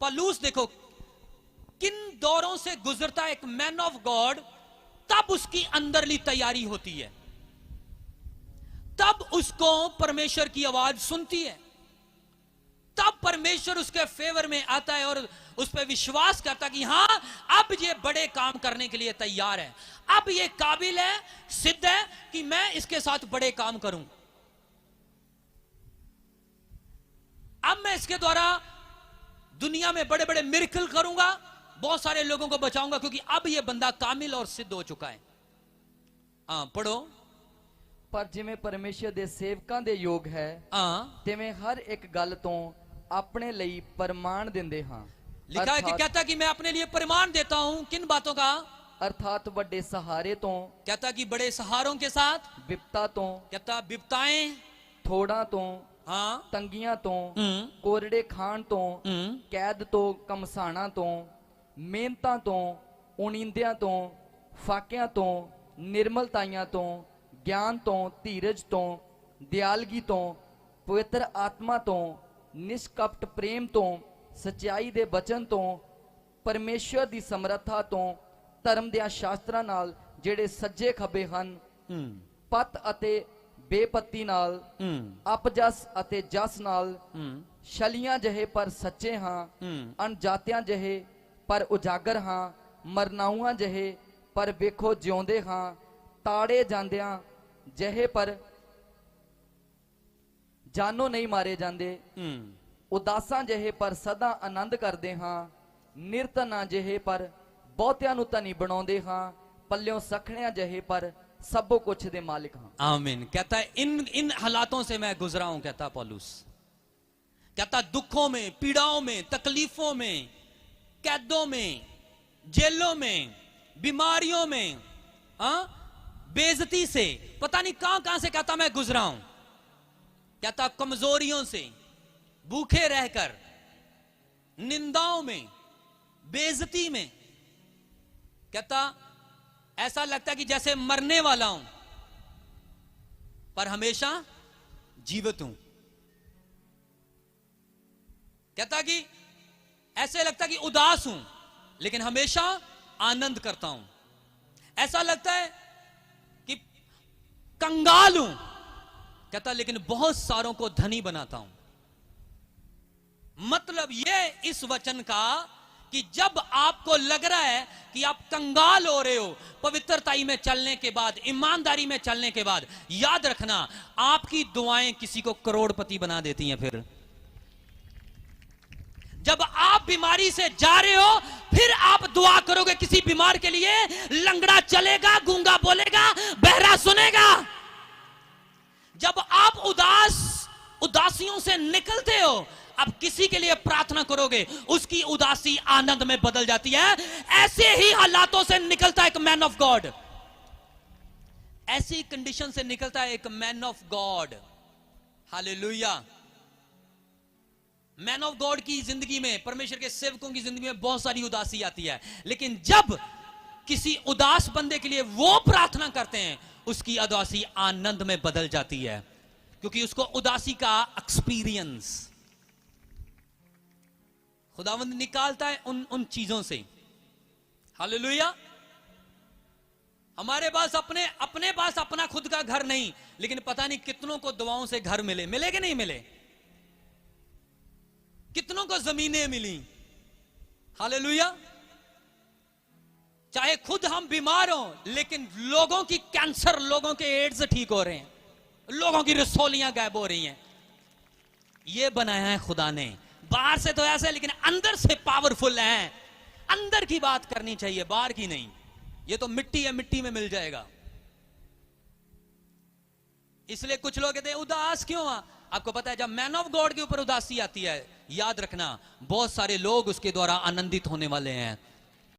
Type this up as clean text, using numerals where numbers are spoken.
पौलुस देखो किन दौरों से गुजरता है एक मैन ऑफ गॉड, तब उसकी अंदरली तैयारी होती है, तब उसको परमेश्वर की आवाज सुनती है, तब परमेश्वर उसके फेवर में आता है और उस पर विश्वास करता कि हां अब ये बड़े काम करने के लिए तैयार है, अब ये काबिल है, सिद्ध है कि मैं इसके साथ बड़े काम करूं, अब मैं इसके द्वारा दुनिया में बड़े बड़े मिरेकल करूंगा, बहुत सारे लोगों को बचाऊंगा, क्योंकि अब ये बंदा कामिल और सिद्ध हो चुका है। पढ़ो। पर जिवें परमेश्वर दे सेवकां दे योग है, तिवें हर एक गल तो अपने लिए प्रमाण दिंदे हां। लिखा है कि कहता कि मैं अपने लिए प्रमाण देता हूं, किन बातों का? अर्थात बड़े सहारे तो, कहता कि बड़े सहारों के साथ, विपता तो, कहता विपताएं, थोड़ा तो, तंगियां तो, कोरड़े खान तो, कैद तो, कमसाना तो, मेहनतां तो, उणींदियां तो, फाकियां तो, निर्मलताइयां तो, ज्ञान तो, धीरज तो, दयालगी तो, पवित्र आत्मा तो, निष्कपट प्रेम तो, सच्चाई दे वचन तो, परमेश्वर दी समर्था तो, धर्म दे शास्त्रां नाल जेड़े सज्जे खबे हन, पत अते बेपत्ती नाल, अपजस अते जस नाल, छलियां जहे पर सच्चे हां, अनजातियां जहे पर उजागर हां, मरनाउआं जहे पर वेखो जिउंदे हां, ताड़े जांदियां जहे पर जानो नहीं मारे जांदे, उदासां जहे पर सदा आनंद करदे हां, निरतना जहे पर बहुतियां नूं धनी बनाउंदे हां, पल्लियों सखणियां जहे पर सबो कुछ दे मालिक हां। आमीन। कहता है इन हालातों से मैं गुजरा हूं, कहता पौलुस, कहता दुखों में, पीड़ाओं में, तकलीफों में, कैदों में, जेलों में, बीमारियों में, बेइज्जती से, पता नहीं कहां कहां से कहता मैं गुजरा हूं, कहता कमजोरियों से, भूखे रहकर, निंदाओं में, बेइज्जती में, कहता ऐसा लगता कि जैसे मरने वाला हूं पर हमेशा जीवित हूं। कहता कि ऐसे लगता कि उदास हूं लेकिन हमेशा आनंद करता हूं। ऐसा लगता है कि कंगाल हूं, कहता लेकिन बहुत सारों को धनी बनाता हूं। मतलब यह इस वचन का कि जब आपको लग रहा है कि आप कंगाल हो रहे हो, पवित्रताई में चलने के बाद, ईमानदारी में चलने के बाद, याद रखना आपकी दुआएं किसी को करोड़पति बना देती हैं। फिर जब आप बीमारी से जा रहे हो, फिर आप दुआ करोगे किसी बीमार के लिए, लंगड़ा चलेगा, गूंगा बोलेगा, बहरा सुनेगा। जब आप उदासियों से निकलते हो, अब किसी के लिए प्रार्थना करोगे, उसकी उदासी आनंद में बदल जाती है। ऐसे ही हालातों से निकलता है एक मैन ऑफ गॉड, ऐसी कंडीशन से निकलता है एक man of God. Hallelujah. Man of God की जिंदगी में, परमेश्वर के सेवकों की जिंदगी में बहुत सारी उदासी आती है, लेकिन जब किसी उदास बंदे के लिए वो प्रार्थना करते हैं, उसकी उदासी आनंद में बदल जाती है, क्योंकि उसको उदासी का एक्सपीरियंस खुदावंद निकालता है उन चीजों से। हालेलुया। हमारे पास अपने पास अपना खुद का घर नहीं, लेकिन पता नहीं कितनों को दुआओं से घर मिले कि नहीं मिले, कितनों को जमीनें मिली। हालेलुया। चाहे खुद हम बीमार हो, लेकिन लोगों की कैंसर, लोगों के एड्स ठीक हो रहे हैं, लोगों की रसोलियां गायब हो रही हैं। ये बनाया है खुदा ने। बाहर से तो ऐसे, लेकिन अंदर से पावरफुल है। अंदर की बात करनी चाहिए, बाहर की नहीं। ये तो मिट्टी है, मिट्टी में मिल जाएगा। इसलिए कुछ लोग कहते हैं उदास क्यों हुआ। आपको पता है जब मैन ऑफ गॉड के ऊपर उदासी आती है, याद रखना बहुत सारे लोग उसके द्वारा आनंदित होने वाले हैं।